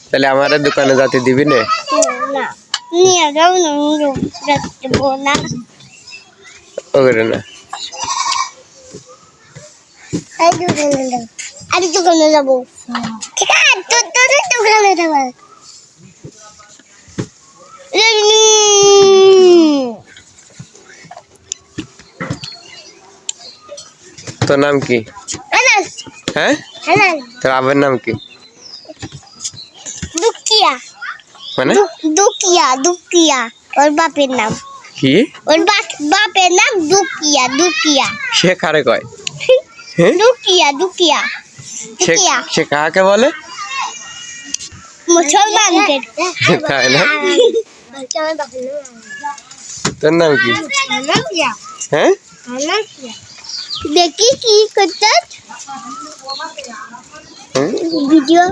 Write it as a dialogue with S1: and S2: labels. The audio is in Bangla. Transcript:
S1: তাহলে আমার দোকানে যাতে দিবি না?
S2: নিয়ে যাও না
S1: ওরে না
S2: আর দোকানে যাবো। ঠিক আছে তোর দোকানে যাবো।
S1: তোর নাম কি? হ্যাঁ তোর আবার নাম কি?
S2: দুকিয়া
S1: মানে
S2: দুকিয়া ওর বাপের নাম
S1: কি?
S2: ওর বাপের নাম দুকিয়া
S1: সে কারে কয়?
S2: দুকিয়া
S1: সে কাকে বলে?
S2: মুসলমানকে।
S1: তাই না? তোর নাম কি? হ্যাঁ
S2: দেখি কি করতে ভিডিও